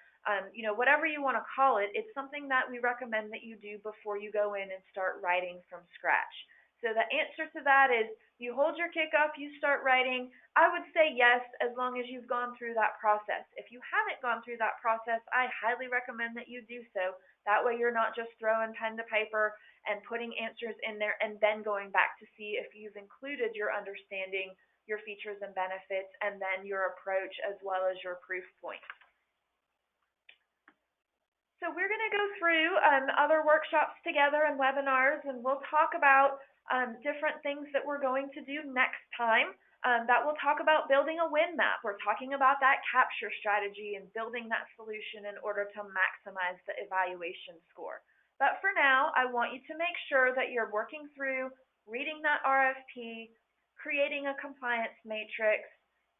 Whatever you want to call it, it's something that we recommend that you do before you go in and start writing from scratch. So the answer to that is you hold your kickoff, you start writing. I would say yes, as long as you've gone through that process. If you haven't gone through that process, I highly recommend that you do so. That way you're not just throwing pen to paper and putting answers in there and then going back to see if you've included your understanding, your features and benefits, and then your approach as well as your proof points. So we're going to go through other workshops together and webinars, and we'll talk about different things that we're going to do next time. That we'll talk about building a win map. We're talking about that capture strategy and building that solution in order to maximize the evaluation score. But for now, I want you to make sure that you're working through reading that RFP, creating a compliance matrix,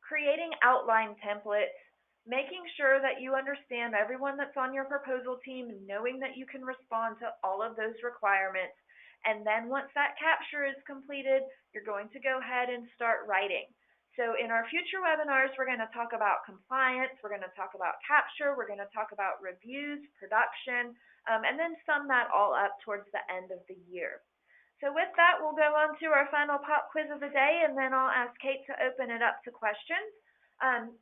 creating outline templates, making sure that you understand everyone that's on your proposal team, knowing that you can respond to all of those requirements. And then once that capture is completed, you're going to go ahead and start writing. So in our future webinars, we're going to talk about compliance, we're going to talk about capture, we're going to talk about reviews, production, and then sum that all up towards the end of the year. So with that, we'll go on to our final pop quiz of the day, and then I'll ask Kate to open it up to questions.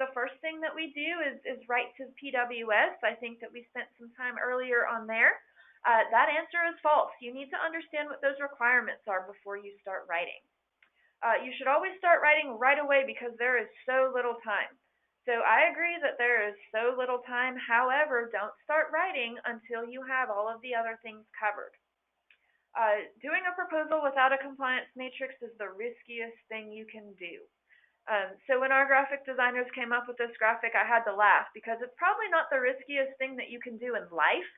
The first thing that we do is write to PWS. I think that we spent some time earlier on there. That answer is false. You need to understand what those requirements are before you start writing. You should always start writing right away because there is so little time. So I agree that there is so little time. However, don't start writing until you have all of the other things covered. Doing a proposal without a compliance matrix is the riskiest thing you can do. So when our graphic designers came up with this graphic, I had to laugh because it's probably not the riskiest thing that you can do in life,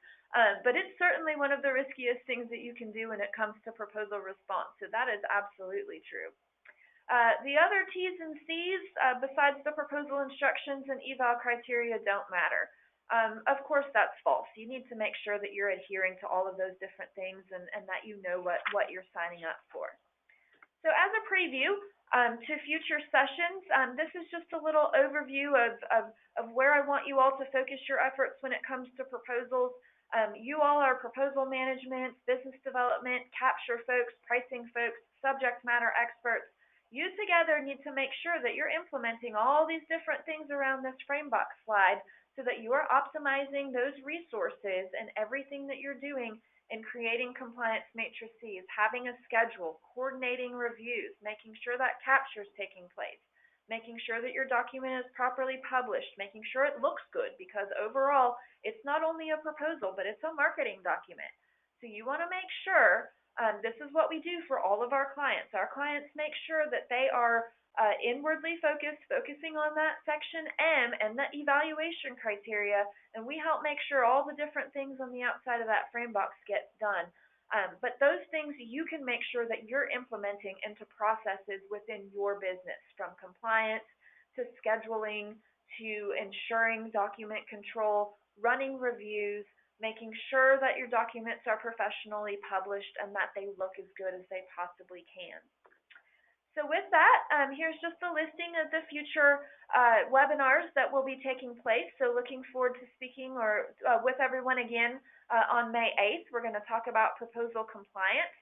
but it's certainly one of the riskiest things that you can do when it comes to proposal response. So that is absolutely true. The other T's and C's, besides the proposal instructions and eval criteria, don't matter. Of course, that's false. You need to make sure that you're adhering to all of those different things and that you know what you're signing up for. So as a preview to future sessions, this is just a little overview of where I want you all to focus your efforts when it comes to proposals. You all are proposal management, business development, capture folks, pricing folks, subject matter experts. You together need to make sure that you're implementing all these different things around this framebox slide so that you are optimizing those resources and everything that you're doing in creating compliance matrices, having a schedule, coordinating reviews, making sure that capture is taking place, making sure that your document is properly published, making sure it looks good because overall it's not only a proposal but it's a marketing document. So you want to make sure this is what we do for all of our clients. Our clients make sure that they are inwardly focused, focusing on that section M and the evaluation criteria, and we help make sure all the different things on the outside of that frame box get done. But those things you can make sure that you're implementing into processes within your business, from compliance to scheduling to ensuring document control, running reviews, making sure that your documents are professionally published and that they look as good as they possibly can. So with that, here's just a listing of the future webinars that will be taking place. So looking forward to speaking with everyone again on May 8th. We're going to talk about proposal compliance.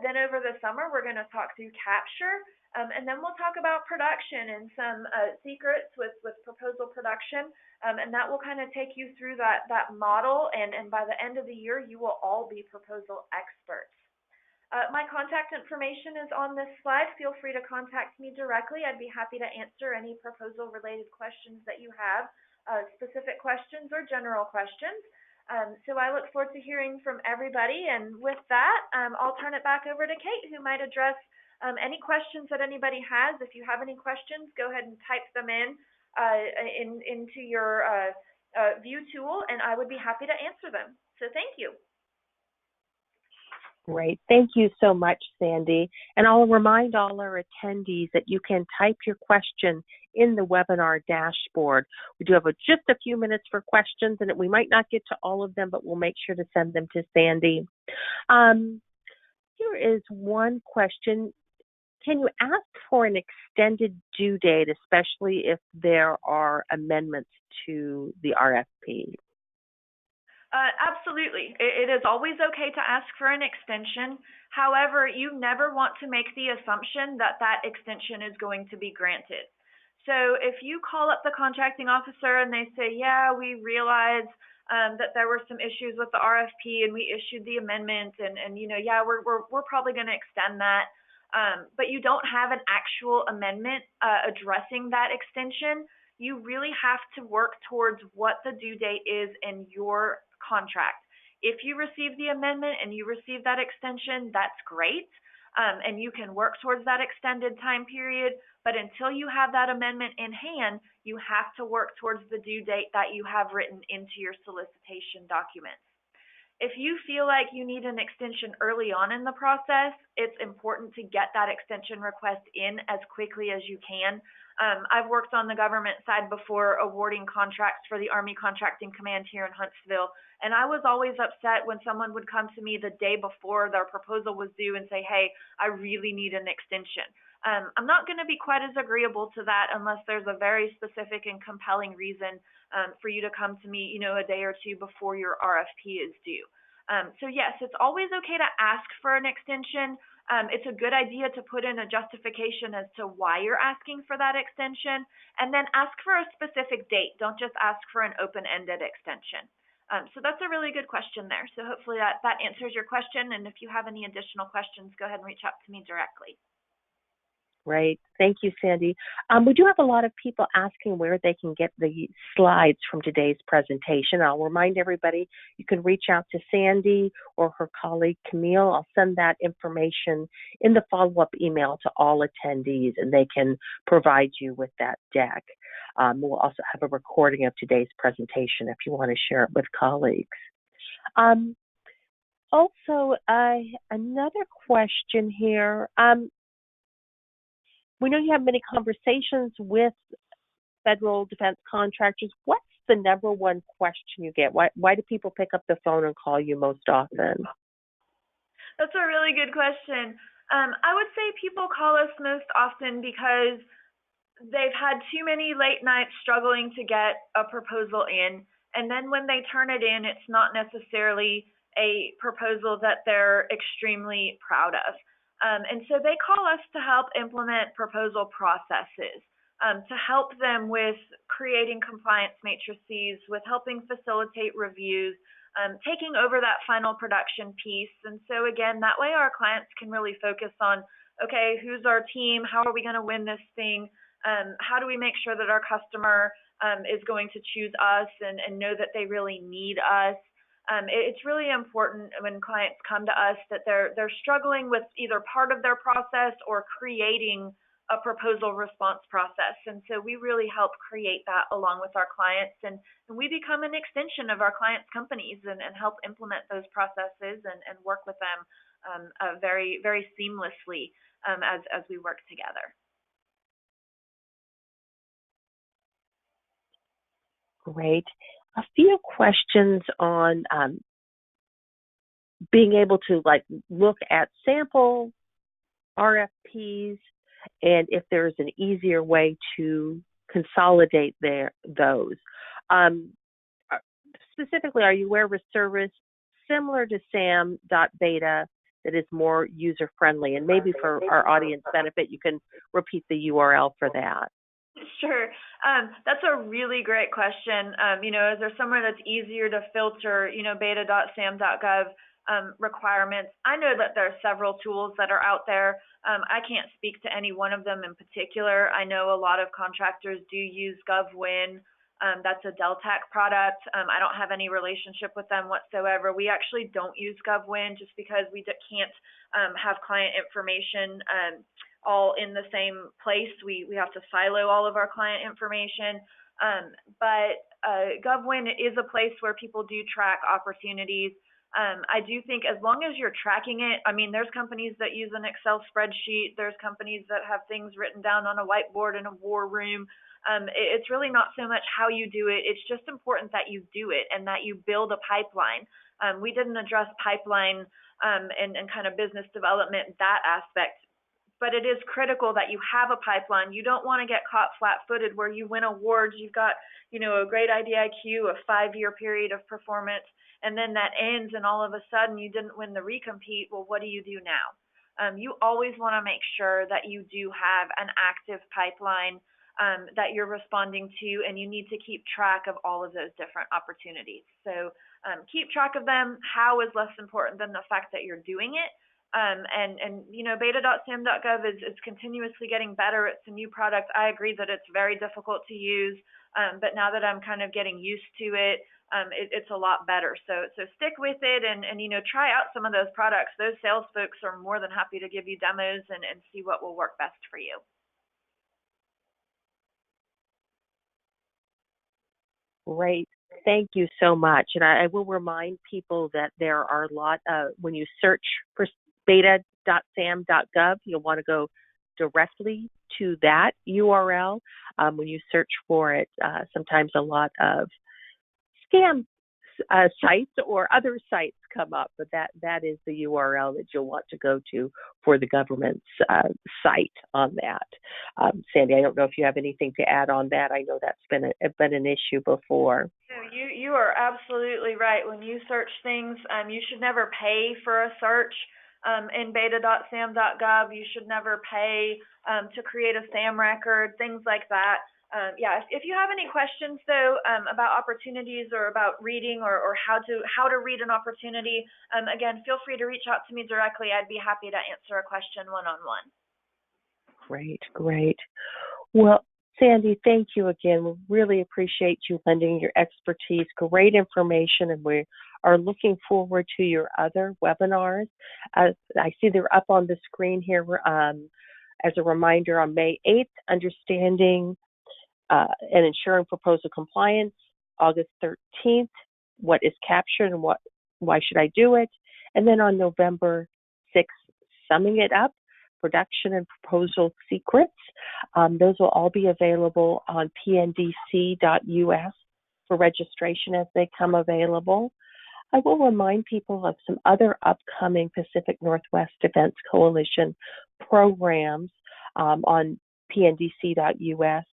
Then over the summer, we're going to talk through capture. And then we'll talk about production and some secrets with proposal production. And that will kind of take you through that model. And by the end of the year, you will all be proposal experts. My contact information is on this slide. Feel free to contact me directly. I'd be happy to answer any proposal-related questions that you have, specific questions or general questions. So I look forward to hearing from everybody. And with that, I'll turn it back over to Kate, who might address any questions that anybody has. If you have any questions, go ahead and type them into your view tool, and I would be happy to answer them. So thank you. Great. Thank you so much, Sandy. And I'll remind all our attendees that you can type your question in the webinar dashboard. We do have just a few minutes for questions, and we might not get to all of them, but we'll make sure to send them to Sandy. Here is one question. Can you ask for an extended due date, especially if there are amendments to the RFP? Absolutely. It is always okay to ask for an extension. However, you never want to make the assumption that that extension is going to be granted. So if you call up the contracting officer and they say, yeah, we realize that there were some issues with the RFP and we issued the amendment and yeah, we're probably going to extend that. But you don't have an actual amendment addressing that extension, you really have to work towards what the due date is in your contract. If you receive the amendment and you receive that extension, that's great. And you can work towards that extended time period. But until you have that amendment in hand, you have to work towards the due date that you have written into your solicitation documents. If you feel like you need an extension early on in the process, it's important to get that extension request in as quickly as you can. I've worked on the government side before awarding contracts for the Army Contracting Command here in Huntsville, and I was always upset when someone would come to me the day before their proposal was due and say, hey, I really need an extension. I'm not going to be quite as agreeable to that unless there's a very specific and compelling reason for you to come to me, a day or two before your RFP is due. So yes, it's always okay to ask for an extension. It's a good idea to put in a justification as to why you're asking for that extension, and then ask for a specific date. Don't just ask for an open-ended extension. So that's a really good question there. So hopefully that answers your question, and if you have any additional questions, go ahead and reach out to me directly. Great. Thank you, Sandy. We do have a lot of people asking where they can get the slides from today's presentation. I'll remind everybody you can reach out to Sandy or her colleague Camille. I'll send that information in the follow-up email to all attendees, and they can provide you with that deck. We'll also have a recording of today's presentation if you want to share it with colleagues. Also, another question here. We know you have many conversations with federal defense contractors. What's the number one question you get? Why do people pick up the phone and call you most often? That's a really good question. I would say people call us most often because they've had too many late nights struggling to get a proposal in, and then when they turn it in, it's not necessarily a proposal that they're extremely proud of. And so they call us to help implement proposal processes, to help them with creating compliance matrices, with helping facilitate reviews, taking over that final production piece. And so again, that way our clients can really focus on, okay, who's our team? How are we going to win this thing? How do we make sure that our customer is going to choose us and know that they really need us? It's really important when clients come to us that they're struggling with either part of their process or creating a proposal response process. And so we really help create that along with our clients, and we become an extension of our clients' companies and help implement those processes and work with them very, very seamlessly as we work together. Great. a few questions on being able to look at sample RFPs and if there's an easier way to consolidate those. Um, Specifically, are you aware of a service similar to sam.beta that is more user-friendly? And maybe for our audience benefit, you can repeat the URL for that. Sure. That's a really great question. Is there somewhere that's easier to filter, beta.sam.gov requirements? I know that there are several tools that are out there. I can't speak to any one of them in particular. I know a lot of contractors do use GovWin. That's a Deltac product. I don't have any relationship with them whatsoever. We actually don't use GovWin just because we can't have client information all in the same place. We have to silo all of our client information. But GovWin is a place where people do track opportunities. I do think as long as you're tracking it, there's companies that use an Excel spreadsheet. There's companies that have things written down on a whiteboard in a war room. It's really not so much how you do it. It's just important that you do it and that you build a pipeline. We didn't address pipeline and kind of business development, that aspect, but it is critical that you have a pipeline. You don't want to get caught flat-footed where you win awards. You've got, a great IDIQ, a 5-year period of performance, and then that ends and all of a sudden you didn't win the recompete. Well, what do you do now? You always want to make sure that you do have an active pipeline that you're responding to, and you need to keep track of all of those different opportunities. So keep track of them. How is less important than the fact that you're doing it. Beta.sam.gov is continuously getting better. It's a new product. I agree that it's very difficult to use, but now that I'm kind of getting used to it, it's a lot better. So stick with it and try out some of those products. Those sales folks are more than happy to give you demos and see what will work best for you. Great. Thank you so much. And I will remind people that there are a lot when you search for beta.sam.gov, you'll want to go directly to that URL. When you search for it, sometimes a lot of scam sites or other sites come up, but that is the URL that you'll want to go to for the government's site on that. Sandy, I don't know if you have anything to add on that. I know that's been an issue before. You are absolutely right. When you search things, you should never pay for a search in beta.sam.gov. You should never pay to create a SAM record, things like that. If you have any questions though about opportunities or about reading or how to read an opportunity, again, feel free to reach out to me directly. I'd be happy to answer a question one-on-one. Great. Well, Sandy, thank you again. We really appreciate you lending your expertise. Great information, and we are looking forward to your other webinars. I see they're up on the screen here as a reminder on May 8th, Understanding and Ensuring Proposal Compliance, August 13th, What is Captured and Why Should I Do It? And then on November 6th, Summing It Up, Production and Proposal Secrets. Those will all be available on pndc.us for registration as they come available. I will remind people of some other upcoming Pacific Northwest Defense Coalition programs on pndc.us.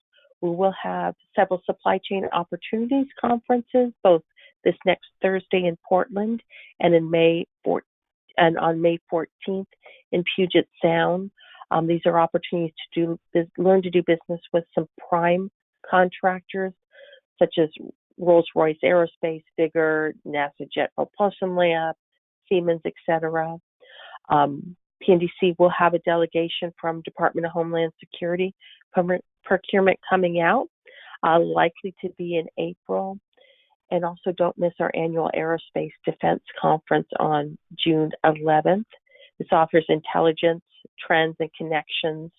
We will have several supply chain opportunities conferences, both this next Thursday in Portland and on May 14th in Puget Sound. These are opportunities to learn to do business with some prime contractors, such as Rolls-Royce Aerospace, Vigor, NASA Jet Propulsion Lab, Siemens, etc. PNDC will have a delegation from Department of Homeland Security procurement coming out, likely to be in April. And also don't miss our annual Aerospace Defense Conference on June 11th. This offers intelligence, trends, and connections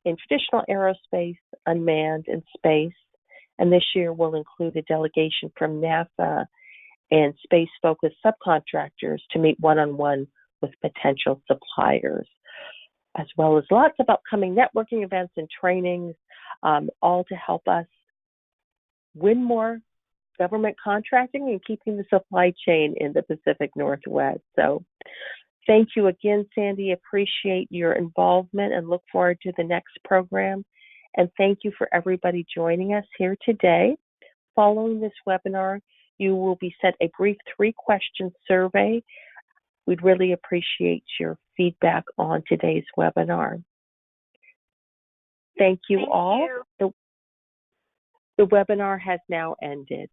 in traditional aerospace, unmanned, and space. And this year will include a delegation from NASA and space-focused subcontractors to meet one-on-one with potential suppliers, as well as lots of upcoming networking events and trainings, all to help us win more government contracting and keeping the supply chain in the Pacific Northwest. So thank you again, Sandy. Appreciate your involvement and look forward to the next program. And thank you for everybody joining us here today. Following this webinar, you will be sent a brief 3-question survey. We'd really appreciate your feedback on today's webinar. Thank you all. You. The webinar has now ended.